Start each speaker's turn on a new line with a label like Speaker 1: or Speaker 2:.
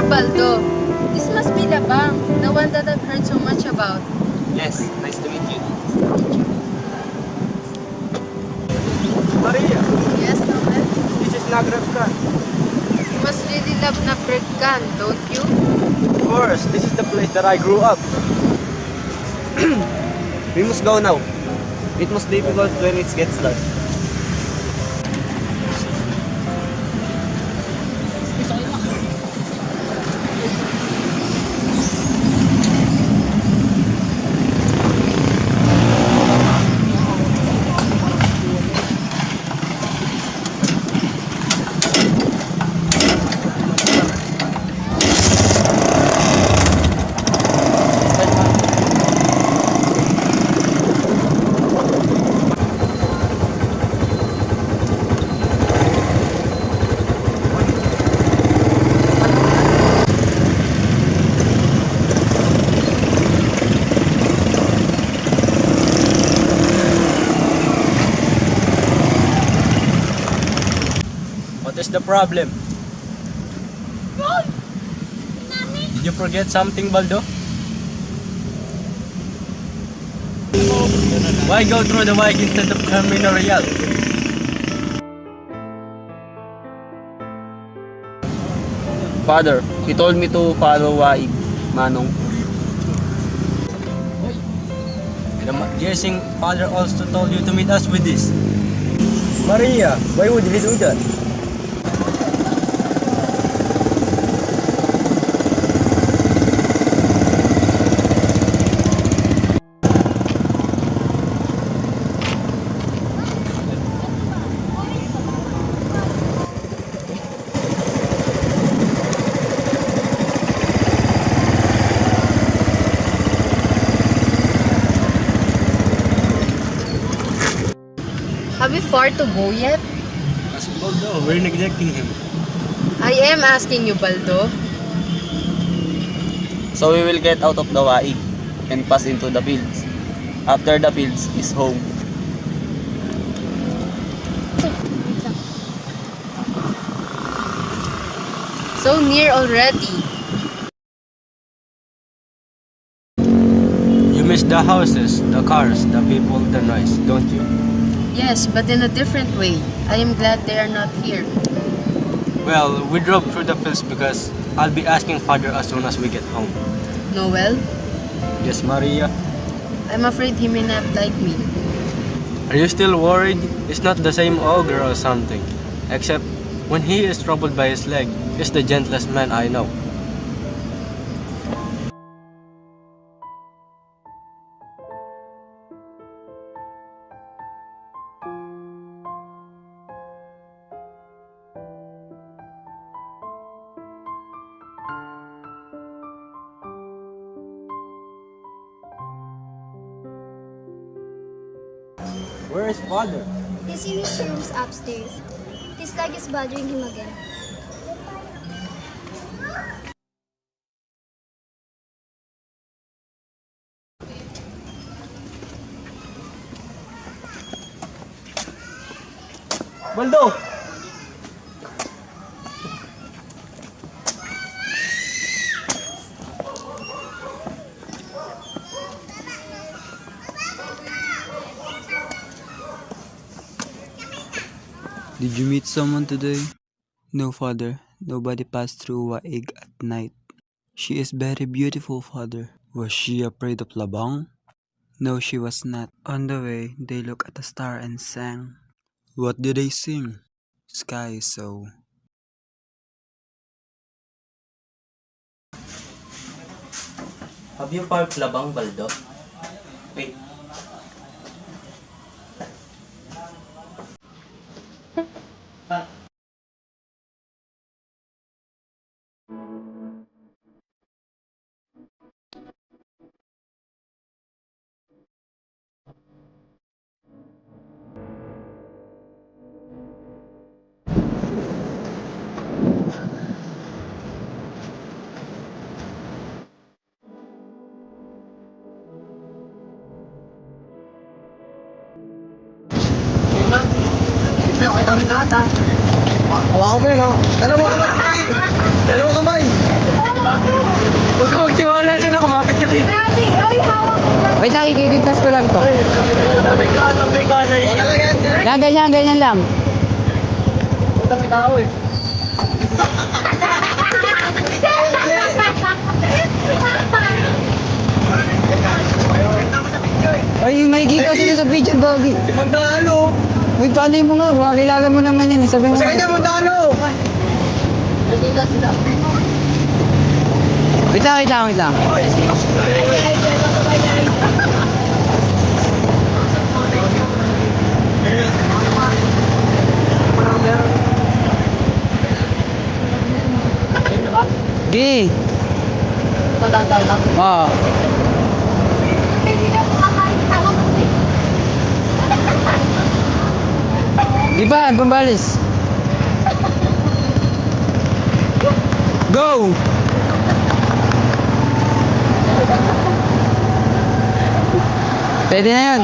Speaker 1: Baldo, this must be Labang, the one that I've heard so much about.
Speaker 2: Yes, nice to meet you. Maria,
Speaker 1: Yes, Noel?
Speaker 2: this is Nagrabkan.
Speaker 1: You must really love Nabrigkan, don't you?
Speaker 2: Of course, this is the place that I grew up. We must go now. It must be difficult when it gets dark.
Speaker 3: What is the problem? Did you forget something, Baldo? Why go through the Waig instead of Camino Real?
Speaker 2: Father, he told me to follow Waig, Manong.
Speaker 3: And I'm guessing Father also told you to meet us with this.
Speaker 2: Maria, why would he do that?
Speaker 1: Have we far to go yet?
Speaker 3: As Baldo, we're neglecting him.
Speaker 1: I am asking you, Baldo.
Speaker 2: So we will get out of the Waig and pass into the fields. After the fields is home.
Speaker 1: So near already.
Speaker 3: You miss the houses, the cars, the people, the noise, don't you?
Speaker 1: Yes, but in a different way. I am glad they are not here.
Speaker 3: Well, we drove through the fields because I'll be asking Father as soon as we get home.
Speaker 1: Noel,
Speaker 3: Yes, Maria?
Speaker 1: I'm afraid he may not like me.
Speaker 3: Are you still worried? It's not the same ogre or something. Except when he is troubled by his leg, he's the gentlest man I know. Where is Father?
Speaker 4: He's in his rooms upstairs. His leg is bothering him again.
Speaker 2: Baldo!
Speaker 5: Did you meet someone today? No, father. Nobody passed through Waig at night. She is very beautiful, father. Was she afraid of Labang? No, she was not. On the way, they looked at a star and sang. What did they sing? Sky is so.
Speaker 3: Have you parked Labang, Baldo?
Speaker 2: Wait.
Speaker 6: Hawakan mo yun, ha? Dalawa kamay! Dalawa kamay! Huwag ka magtiwala dyan na kumapit ka dito.
Speaker 7: Wait lang, ikikitas ko lang to. Yan, ganyan, ganyan lang. Ay, may kita sila sa picture, Bobby.
Speaker 6: Magdalo!
Speaker 7: Uy, paano mo nga? Makakilala mo naman yan. Sabi mo.
Speaker 6: Sa kanya magdalo!
Speaker 7: Wait lang, wait lang, wait lang. Di. Oo. Di ba? Pambalis. Go! Pwede na yun.